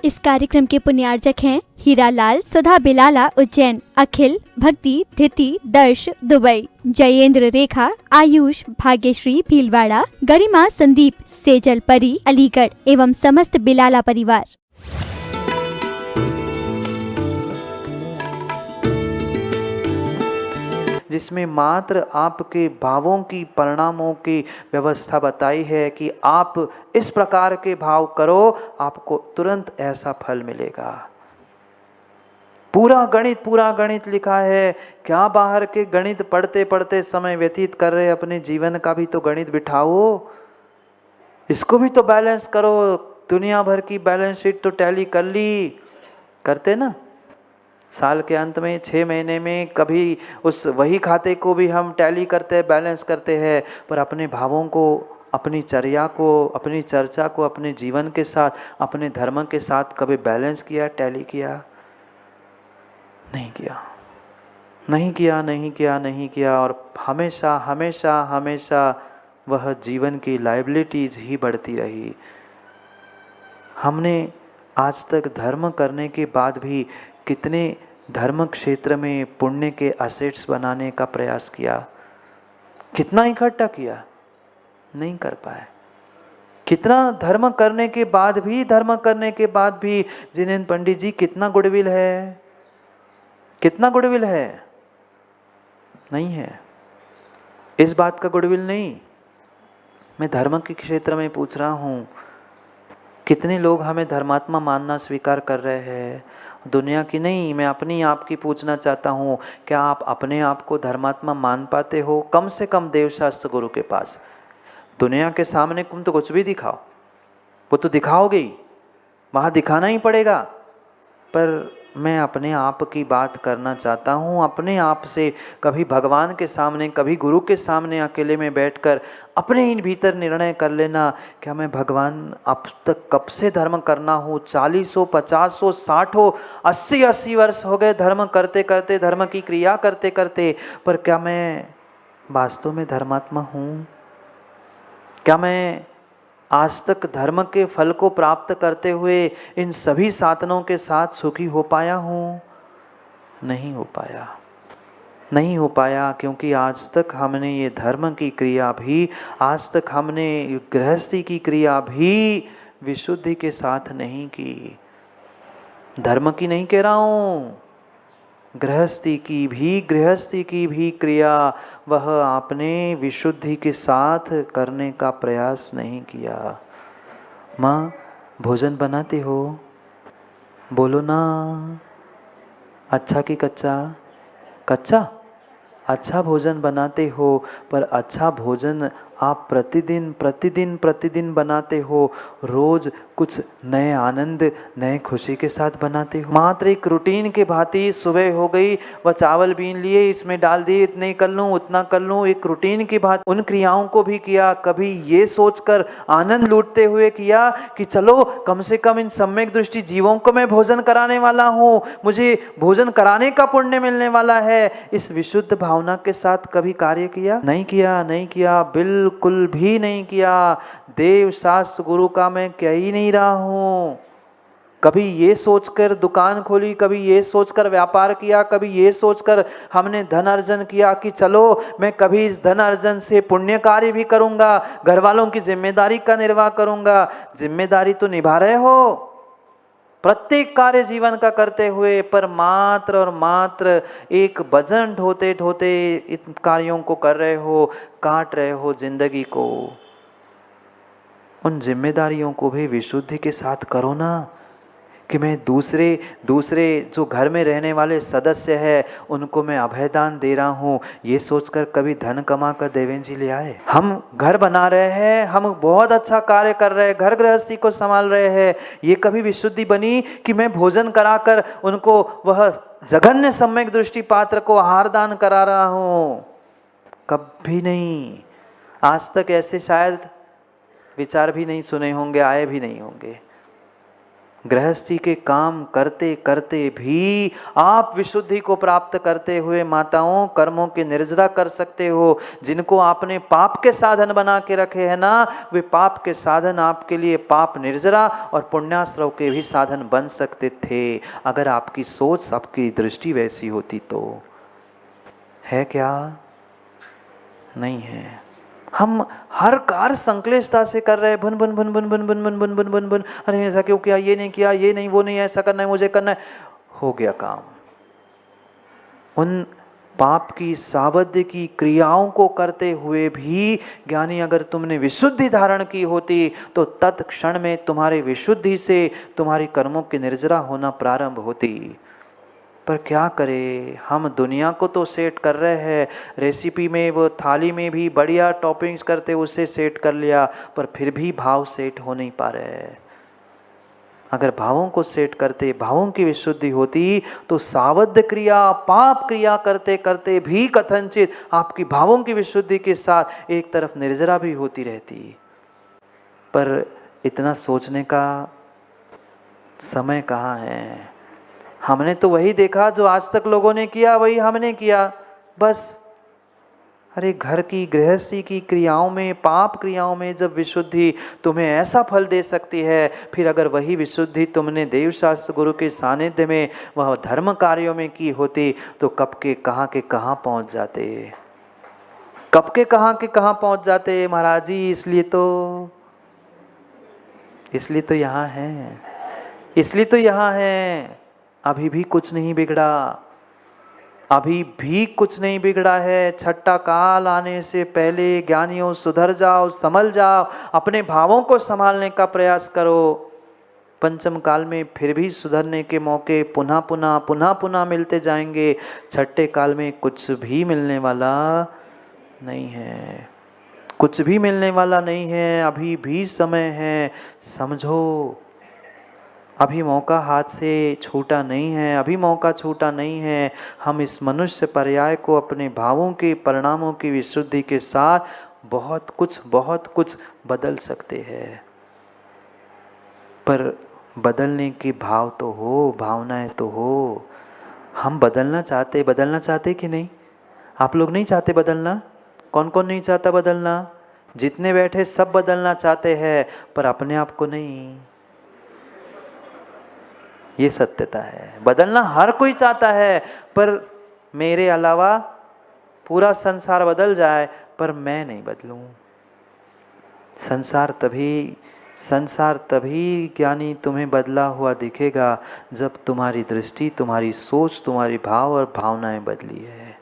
इस कार्यक्रम के पुण्यार्जक हैं हीरालाल सुधा बिलाला उज्जैन, अखिल भक्ति धिति दर्श दुबई, जयेंद्र रेखा आयुष भाग्यश्री भीलवाड़ा, गरिमा संदीप सेजल परी अलीगढ़ एवं समस्त बिलाला परिवार। जिसमें मात्र आपके भावों की परिणामों की व्यवस्था बताई है कि आप इस प्रकार के भाव करो, आपको तुरंत ऐसा फल मिलेगा। पूरा गणित लिखा है। क्या बाहर के गणित पढ़ते पढ़ते समय व्यतीत कर रहे, अपने जीवन का भी तो गणित बिठाओ, इसको भी तो बैलेंस करो। दुनिया भर की बैलेंस शीट तो टैली कर ली, करते ना, साल के अंत में 6 महीने में कभी उस वही खाते को भी हम टैली करते हैं, बैलेंस करते हैं, पर अपने भावों को, अपनी चर्या को, अपनी चर्चा को, अपने जीवन के साथ, अपने धर्म के साथ कभी बैलेंस किया, टैली किया? नहीं किया। और हमेशा वह जीवन की लायबिलिटीज ही बढ़ती रही। हमने आज तक धर्म करने के बाद भी कितने धर्म क्षेत्र में पुण्य के असेट्स बनाने का प्रयास किया, कितना इकट्ठा किया, नहीं कर पाए। कितना धर्म करने के बाद भी जिनेंद्र पंडित जी कितना गुडविल है, नहीं है। इस बात का गुडविल नहीं, मैं धर्म के क्षेत्र में पूछ रहा हूँ, कितने लोग हमें धर्मात्मा मानना स्वीकार कर रहे हैं? दुनिया की नहीं, मैं अपनी आप की पूछना चाहता हूँ, क्या आप अपने आप को धर्मात्मा मान पाते हो? कम से कम देवशास्त्र गुरु के पास। दुनिया के सामने तुम तो कुछ भी दिखाओ, वो तो दिखाओगे ही, वहाँ दिखाना ही पड़ेगा, पर मैं अपने आप की बात करना चाहता हूँ। अपने आप से कभी भगवान के सामने, कभी गुरु के सामने अकेले में बैठकर अपने इन भीतर निर्णय कर लेना, क्या मैं भगवान अब तक कब से धर्म करना हूँ? 40 हो, 50 हो, 60 हो, 80 वर्ष हो गए धर्म करते करते, धर्म की क्रिया करते करते, पर क्या मैं वास्तव में धर्मात्मा हूँ? क्या मैं आज तक धर्म के फल को प्राप्त करते हुए इन सभी साधनों के साथ सुखी हो पाया हूँ? नहीं हो पाया, क्योंकि आज तक हमने ये धर्म की क्रिया भी, आज तक हमने गृहस्थी की क्रिया भी विशुद्धि के साथ नहीं की। धर्म की नहीं कह रहा हूँ, गृहस्थी की भी क्रिया वह आपने विशुद्धि के साथ करने का प्रयास नहीं किया। माँ, भोजन बनाते हो? बोलो ना। अच्छा कि कच्चा? कच्चा। अच्छा भोजन बनाते हो, पर अच्छा भोजन आप प्रतिदिन बनाते हो, रोज कुछ नए आनंद, नए खुशी के साथ बनाते हो। मात्र एक रूटीन के भांति, सुबह हो गई, वह चावल बीन लिए, इसमें डाल दिए, इतने कर लूँ, उतना कर लूँ, एक रूटीन की भांति उन क्रियाओं को भी किया। कभी ये सोचकर आनंद लूटते हुए किया कि चलो कम से कम इन सम्यक दृष्टि जीवों को मैं भोजन कराने वाला हूँ, मुझे भोजन कराने का पुण्य मिलने वाला है, इस विशुद्ध भावना के साथ कभी कार्य किया? नहीं किया, बिल्कुल भी नहीं किया। देव शास्त्र गुरु का मैं कह ही नहीं रहा हूँ। कभी ये सोचकर दुकान खोली, कभी ये सोचकर व्यापार किया, कभी ये सोचकर हमने धन अर्जन किया कि चलो मैं कभी इस धन अर्जन से पुण्य कार्य भी करूंगा, घर वालों की जिम्मेदारी का निर्वाह करूंगा। जिम्मेदारी तो निभा रहे हो प्रत्येक कार्य जीवन का करते हुए, पर मात्र और मात्र एक भजन ढोते ढोते इन कार्यों को कर रहे हो, काट रहे हो जिंदगी को। उन जिम्मेदारियों को भी विशुद्धि के साथ करो ना, कि मैं दूसरे जो घर में रहने वाले सदस्य हैं उनको मैं अभयदान दे रहा हूँ, ये सोचकर कभी धन कमा कर देवेंद्र जी ले आए? हम घर बना रहे हैं, हम बहुत अच्छा कार्य कर रहे हैं, घर गृहस्थी को संभाल रहे हैं, ये कभी विशुद्धि बनी कि मैं भोजन कराकर उनको वह जघन्य सम्यक दृष्टि पात्र को आहार दान करा रहा हूँ? कभी नहीं। आज तक ऐसे शायद विचार भी नहीं सुने होंगे, आए भी नहीं होंगे। गृहस्थी के काम करते करते भी आप विशुद्धि को प्राप्त करते हुए माताओं कर्मों की निर्जरा कर सकते हो। जिनको आपने पाप के साधन बना के रखे हैं ना, वे पाप के साधन आपके लिए पाप निर्जरा और पुण्याश्रव के भी साधन बन सकते थे, अगर आपकी सोच, आपकी दृष्टि वैसी होती तो। है क्या? नहीं है। हम हर कार्य संक्लेशता से कर रहे हैं, भन भन भन भन भन भन भन भन भन भन भन, अरे ऐसा क्यों किया, ये नहीं किया, ये नहीं, वो नहीं, ऐसा करना है, मुझे करना है, हो गया काम। उन पाप की सावध्य की क्रियाओं को करते हुए भी ज्ञानी अगर तुमने विशुद्धि धारण की होती तो तत्क्षण में तुम्हारे विशुद्धि से तुम्हारी कर्मों की निर्जरा होना प्रारंभ होती। पर क्या करें, हम दुनिया को तो सेट कर रहे हैं, रेसिपी में वो थाली में भी बढ़िया टॉपिंग्स करते उसे सेट कर लिया, पर फिर भी भाव सेट हो नहीं पा रहे हैं। अगर भावों को सेट करते, भावों की विशुद्धि होती तो सावध क्रिया, पाप क्रिया करते करते भी कथनचित आपकी भावों की विशुद्धि के साथ एक तरफ निर्जरा भी होती रहती। पर इतना सोचने का समय कहाँ है? हमने तो वही देखा जो आज तक लोगों ने किया, वही हमने किया बस। अरे घर की गृहस्थी की क्रियाओं में, पाप क्रियाओं में जब विशुद्धि तुम्हें ऐसा फल दे सकती है, फिर अगर वही विशुद्धि तुमने देव शास्त्र गुरु के सानिध्य में वह धर्म कार्यों में की होती तो कब के कहाँ पहुंच जाते, कब के कहाँ पहुंच जाते महाराज जी। इसलिए तो यहाँ है, इसलिए तो यहाँ है। अभी भी कुछ नहीं बिगड़ा, अभी भी कुछ नहीं बिगड़ा है। छठा काल आने से पहले ज्ञानियों सुधर जाओ, संभल जाओ, अपने भावों को संभालने का प्रयास करो। पंचम काल में फिर भी सुधरने के मौके पुनः पुनः मिलते जाएंगे। छठे काल में कुछ भी मिलने वाला नहीं है, कुछ भी मिलने वाला नहीं है। अभी भी समय है, समझो, अभी मौका हाथ से छूटा नहीं है, अभी मौका छूटा नहीं है। हम इस मनुष्य पर्याय को अपने भावों के परिणामों की विशुद्धि के साथ बहुत कुछ बदल सकते हैं। पर बदलने की भाव तो हो, भावनाएं तो हो। हम बदलना चाहते कि नहीं? आप लोग नहीं चाहते बदलना? कौन कौन नहीं चाहता बदलना? जितने बैठे सब बदलना चाहते हैं, पर अपने आप को नहीं। ये सत्यता है। बदलना हर कोई चाहता है, पर मेरे अलावा पूरा संसार बदल जाए पर मैं नहीं बदलूं। संसार तभी ज्ञानी तुम्हें बदला हुआ दिखेगा जब तुम्हारी दृष्टि, तुम्हारी सोच, तुम्हारी भाव और भावनाएं बदली है।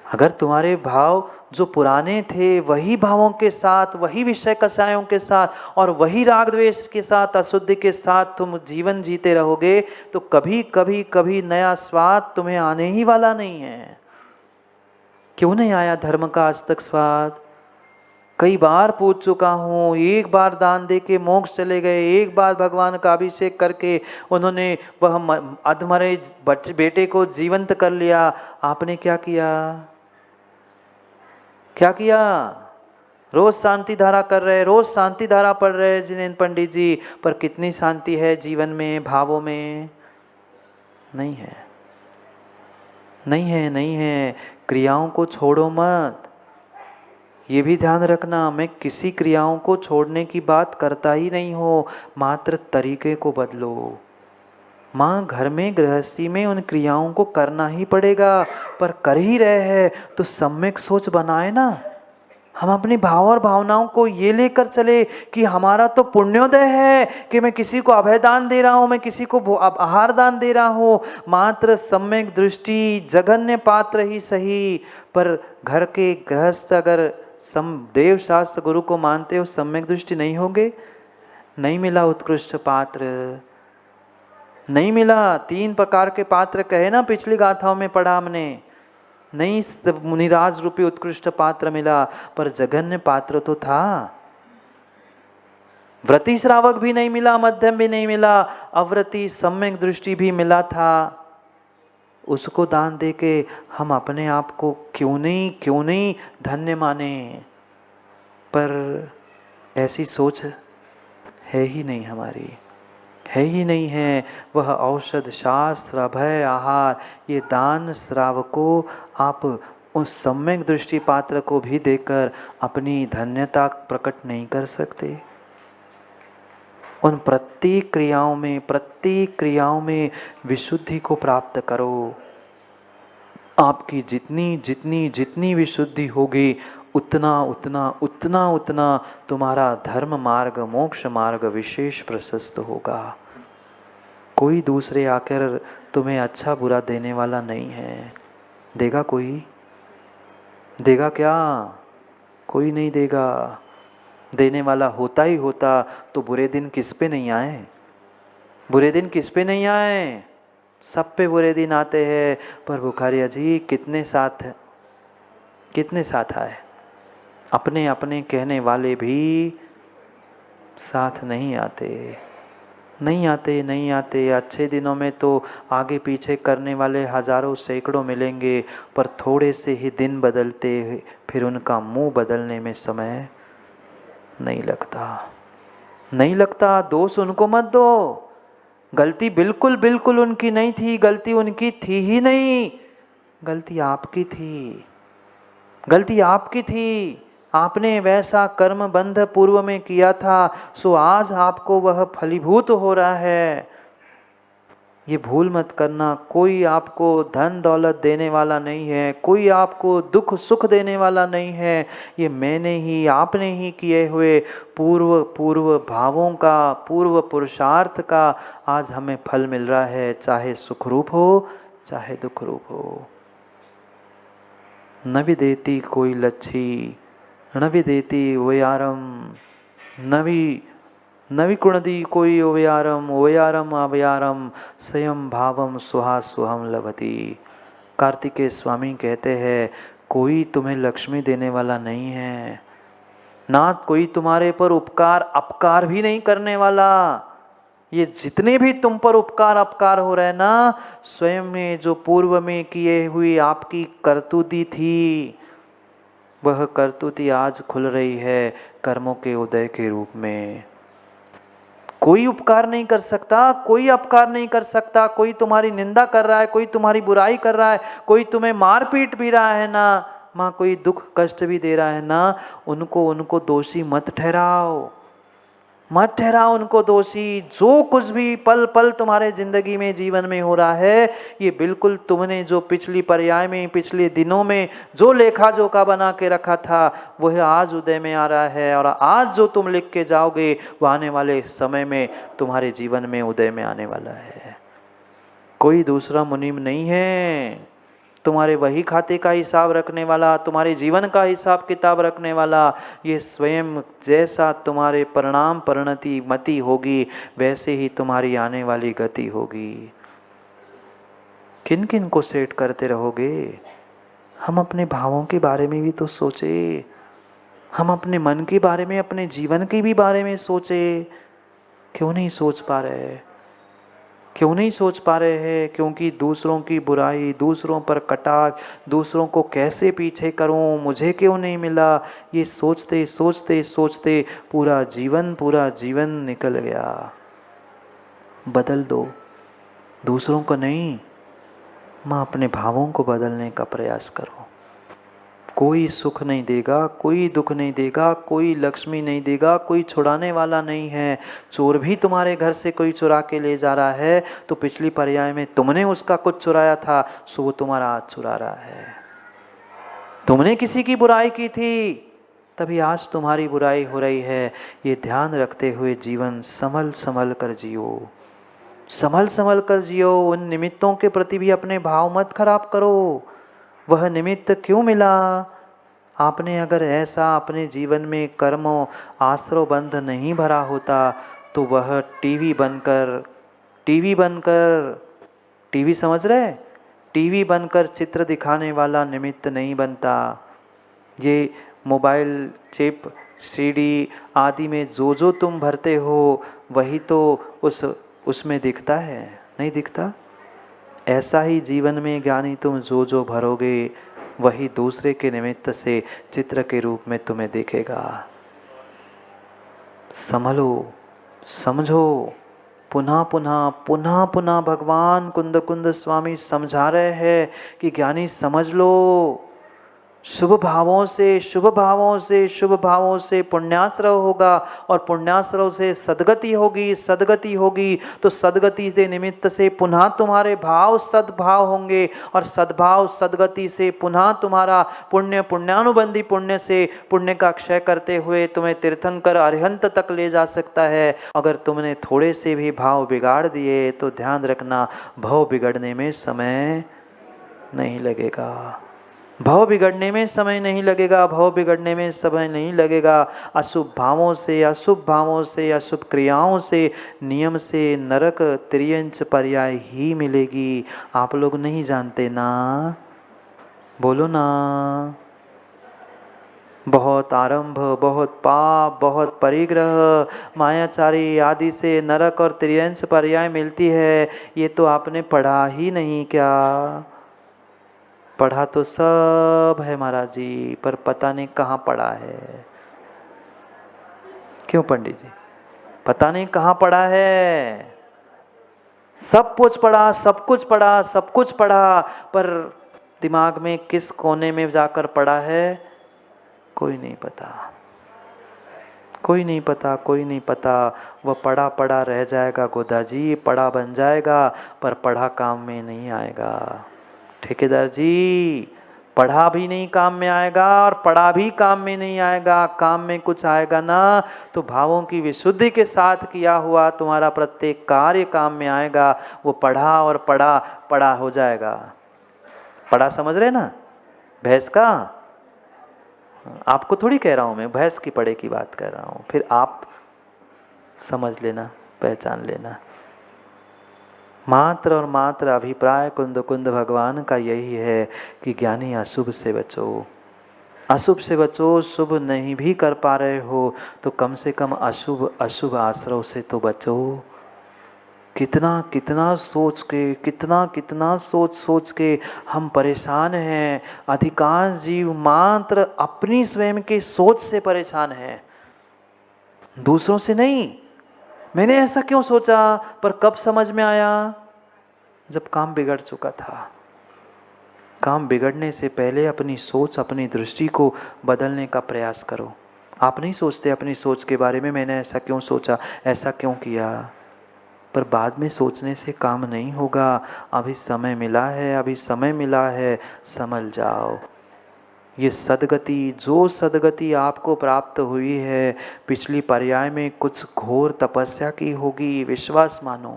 अगर तुम्हारे भाव जो पुराने थे वही भावों के साथ, वही विषय कषायों के साथ और वही राग द्वेष के साथ, अशुद्धि के साथ तुम जीवन जीते रहोगे तो कभी नया स्वाद तुम्हें आने ही वाला नहीं है। क्यों नहीं आया धर्म का आज तक स्वाद? कई बार पूछ चुका हूँ। एक बार दान दे के मोक्ष चले गए, एक बार भगवान का अभिषेक करके उन्होंने वह अधमरे बेटे को जीवंत कर लिया। आपने क्या किया? क्या किया? रोज शांति धारा कर रहे, रोज शांति धारा पढ़ रहे जिनेन्द्र पंडित जी, पर कितनी शांति है जीवन में, भावों में? नहीं है, नहीं है, नहीं है। क्रियाओं को छोड़ो मत, ये भी ध्यान रखना। मैं किसी क्रियाओं को छोड़ने की बात करता ही नहीं हो, मात्र तरीके को बदलो। माँ घर में गृहस्थी में उन क्रियाओं को करना ही पड़ेगा, पर कर ही रहे हैं तो सम्यक सोच बनाए ना। हम अपनी भाव और भावनाओं को ये लेकर चले कि हमारा तो पुण्योदय है कि मैं किसी को अभय दान दे रहा हूँ, मैं किसी को आहार दान दे रहा हूँ। मात्र सम्यक दृष्टि, जघन्य पात्र ही सही, पर घर के गृहस्थ अगर देव शास्त्र गुरु को मानते हो, सम्यक दृष्टि नहीं होगे। नहीं मिला उत्कृष्ट पात्र, नहीं मिला। 3 प्रकार के पात्र कहे ना, पिछली गाथाओं में पढ़ा हमने। नहीं मुनिराज रूपी उत्कृष्ट पात्र मिला, पर जघन्य पात्र तो था। व्रती श्रावक भी नहीं मिला, मध्यम भी नहीं मिला, अव्रती सम्यक दृष्टि भी मिला था। उसको दान दे के हम अपने आप को क्यों नहीं धन्य माने? पर ऐसी सोच है ही नहीं हमारी। है ही नहीं है। वह औषध, शास्त्र, अभय, आहार, ये दान श्राव को आप उस सम्यक दृष्टि पात्र को भी देकर अपनी धन्यता प्रकट नहीं कर सकते। उन प्रत्येक क्रियाओं में विशुद्धि को प्राप्त करो। आपकी जितनी विशुद्धि होगी उतना तुम्हारा धर्म मार्ग, मोक्ष मार्ग विशेष प्रशस्त होगा। कोई दूसरे आकर तुम्हें अच्छा बुरा देने वाला नहीं है। देगा कोई? देगा क्या? कोई नहीं देगा। देने वाला होता ही होता तो बुरे दिन किस पे नहीं आए? बुरे दिन किस पे नहीं आए? सब पे बुरे दिन आते हैं। पर बुखारिया जी कितने साथ आए? अपने अपने कहने वाले भी साथ नहीं आते। अच्छे दिनों में तो आगे पीछे करने वाले हजारों सैकड़ों मिलेंगे, पर थोड़े से ही दिन बदलते फिर उनका मुंह बदलने में समय नहीं लगता। दोष उनको मत दो। गलती बिल्कुल उनकी नहीं थी। गलती उनकी थी ही नहीं। गलती आपकी थी। आपने वैसा कर्म बंध पूर्व में किया था, सो आज आपको वह फलीभूत हो रहा है। ये भूल मत करना। कोई आपको धन दौलत देने वाला नहीं है, कोई आपको दुख सुख देने वाला नहीं है। ये मैंने ही आपने ही किए हुए पूर्व भावों का, पूर्व पुरुषार्थ का आज हमें फल मिल रहा है, चाहे सुख रूप हो चाहे दुख रूप हो। न विदेति कोई लच्छी, न विदेति ओयारम, नवी कुणदी कोई ओयारम अवयारम, स्वयं भावम सुहा सुहम लभती। कार्तिकेय स्वामी कहते हैं कोई तुम्हें लक्ष्मी देने वाला नहीं है, ना कोई तुम्हारे पर उपकार अपकार भी नहीं करने वाला। ये जितने भी तुम पर उपकार अपकार हो रहे ना, स्वयं में जो पूर्व में किए हुई आपकी करतूती थी, वह करतूती आज खुल रही है कर्मों के उदय के रूप में। कोई उपकार नहीं कर सकता, कोई अपकार नहीं कर सकता। कोई तुम्हारी निंदा कर रहा है, कोई तुम्हारी बुराई कर रहा है, कोई तुम्हें मार पीट भी रहा है ना, माँ कोई दुख कष्ट भी दे रहा है ना, उनको दोषी मत ठहराओ उनको दोषी। जो कुछ भी पल पल तुम्हारे जिंदगी में जीवन में हो रहा है, ये बिल्कुल तुमने जो पिछली पर्याय में, पिछले दिनों में जो लेखा जोखा बना के रखा था, वह आज उदय में आ रहा है। और आज जो तुम लिख के जाओगे वो आने वाले समय में तुम्हारे जीवन में उदय में आने वाला है। कोई दूसरा मुनीम नहीं है। तुम्हारे वही खाते का हिसाब रखने वाला, तुम्हारे जीवन का हिसाब किताब रखने वाला, ये स्वयं जैसा तुम्हारे परिणाम परिणति मति होगी, वैसे ही तुम्हारी आने वाली गति होगी। किन किन को सेट करते रहोगे? हम अपने भावों के बारे में भी तो सोचे। हम अपने मन के बारे में, अपने जीवन के भी बारे में सोचे। क्यों नहीं सोच पा रहे हैं? क्योंकि दूसरों की बुराई, दूसरों पर कटाक्ष, दूसरों को कैसे पीछे करूं, मुझे क्यों नहीं मिला, ये सोचते पूरा जीवन निकल गया। बदल दो, दूसरों को नहीं, माँ अपने भावों को बदलने का प्रयास करो। कोई सुख नहीं देगा, कोई दुख नहीं देगा, कोई लक्ष्मी नहीं देगा, कोई छुड़ाने वाला नहीं है। चोर भी तुम्हारे घर से कोई चुरा के ले जा रहा है तो पिछली पर्याय में तुमने उसका कुछ चुराया था, सो वो तुम्हारा आज चुरा रहा है। तुमने किसी की बुराई की थी, तभी आज तुम्हारी बुराई हो रही है। ये ध्यान रखते हुए जीवन संभल कर जियो। उन निमित्तों के प्रति भी अपने भाव मत खराब करो। वह निमित्त क्यों मिला? आपने अगर ऐसा अपने जीवन में कर्मों आश्रव बंध नहीं भरा होता तो वह टीवी बनकर समझ रहे, टीवी बनकर चित्र दिखाने वाला निमित्त नहीं बनता। ये मोबाइल चिप, सीडी आदि में जो तुम भरते हो, वही तो उसमें दिखता है, नहीं दिखता? ऐसा ही जीवन में ज्ञानी तुम जो भरोगे, वही दूसरे के निमित्त से चित्र के रूप में तुम्हें दिखेगा। संभलो, समझो, पुनः पुनः पुनः पुनः भगवान कुंद कुंद स्वामी समझा रहे हैं कि ज्ञानी समझ लो, शुभ भावों से शुभ भावों से शुभ भावों से पुण्याश्रव होगा और पुण्याश्रव से सद्गति होगी, सद्गति होगी तो सद्गति के निमित्त से पुनः तुम्हारे भाव सद्भाव होंगे और सद्भाव सद्गति से पुनः तुम्हारा पुण्य पुण्यानुबंधी पुण्य से पुण्य का क्षय करते हुए तुम्हें तीर्थंकर अरिहंत तक ले जा सकता है। अगर तुमने थोड़े से भी भाव बिगाड़ दिए तो ध्यान रखना, भाव बिगड़ने में समय नहीं लगेगा, भाव बिगड़ने में समय नहीं लगेगा, भाव बिगड़ने में समय नहीं लगेगा। अशुभ भावों से अशुभ भावों से अशुभ क्रियाओं से नियम से नरक त्रियंच पर्याय ही मिलेगी। आप लोग नहीं जानते ना, बोलो ना। बहुत आरंभ, बहुत पाप, बहुत परिग्रह, मायाचारी आदि से नरक और त्रियंच पर्याय मिलती है। ये तो आपने पढ़ा ही नहीं क्या? पढ़ा तो सब है महाराज जी, पर पता नहीं कहाँ पढ़ा है। क्यों पंडित जी? पता नहीं कहाँ पढ़ा है। सब कुछ पढ़ा, सब कुछ पढ़ा, सब कुछ पढ़ा, पर दिमाग में किस कोने में जाकर पढ़ा है कोई नहीं पता, कोई नहीं पता, कोई नहीं पता। वह पढ़ा पढ़ा रह जाएगा गोदा जी, पढ़ा बन जाएगा पर पढ़ा काम में नहीं आएगा। ठेकेदार जी, पढ़ा भी नहीं काम में आएगा और पढ़ा भी काम में नहीं आएगा। काम में कुछ आएगा ना तो भावों की विशुद्धि के साथ किया हुआ तुम्हारा प्रत्येक कार्य काम में आएगा। वो पढ़ा और पढ़ा पढ़ा हो जाएगा। पढ़ा समझ रहे ना? भैंस का, आपको थोड़ी कह रहा हूं मैं, भैंस की पढ़े की बात कर रहा हूं, फिर आप समझ लेना, पहचान लेना। मात्र और मात्र अभिप्राय कुंद कुंद भगवान का यही है कि ज्ञानी अशुभ से बचो, अशुभ से बचो। शुभ नहीं भी कर पा रहे हो तो कम से कम अशुभ अशुभ आश्रव से तो बचो। कितना कितना सोच के, कितना कितना सोच सोच के हम परेशान हैं। अधिकांश जीव मात्र अपनी स्वयं के सोच से परेशान हैं, दूसरों से नहीं। मैंने ऐसा क्यों सोचा, पर कब समझ में आया? जब काम बिगड़ चुका था। काम बिगड़ने से पहले अपनी सोच, अपनी दृष्टि को बदलने का प्रयास करो। आप नहीं सोचते अपनी सोच के बारे में, मैंने ऐसा क्यों सोचा, ऐसा क्यों किया, पर बाद में सोचने से काम नहीं होगा। अभी समय मिला है, अभी समय मिला है, समझ जाओ। ये सद्गति, जो सद्गति आपको प्राप्त हुई है, पिछली पर्याय में कुछ घोर तपस्या की होगी। विश्वास मानो,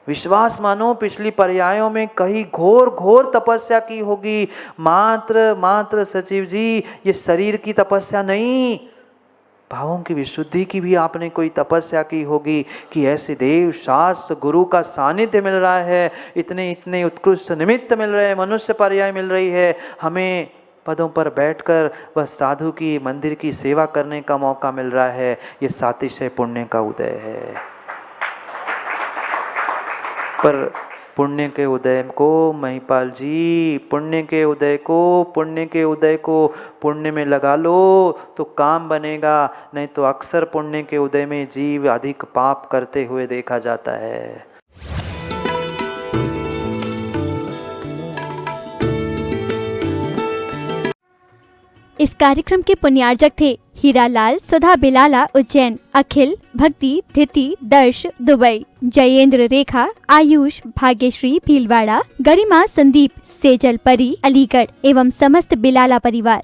विश्वास मानो, पिछली पर्यायों में कहीं घोर घोर तपस्या की होगी। मात्र मात्र सचिव जी, ये शरीर की तपस्या नहीं, भावों की विशुद्धि की भी आपने कोई तपस्या की होगी कि ऐसे देव शास्त्र गुरु का सानिध्य मिल रहा है, इतने इतने उत्कृष्ट निमित्त मिल रहे हैं, मनुष्य पर्याय मिल रही है, हमें पदों पर बैठकर वह साधु की मंदिर की सेवा करने का मौका मिल रहा है। ये सातिशय पुण्य का उदय है। पर पुण्य के उदय को, महिपाल जी, पुण्य के उदय को, पुण्य के उदय को पुण्य में लगा लो तो काम बनेगा। नहीं तो अक्सर पुण्य के उदय में जीव अधिक पाप करते हुए देखा जाता है। इस कार्यक्रम के पुण्यार्जक थे हीरालाल सुधा बिलाला उज्जैन, अखिल भक्ति धिति दर्श दुबई, जयेंद्र रेखा आयुष भाग्यश्री भीलवाड़ा, गरिमा संदीप सेजल परी अलीगढ़ एवं समस्त बिलाला परिवार।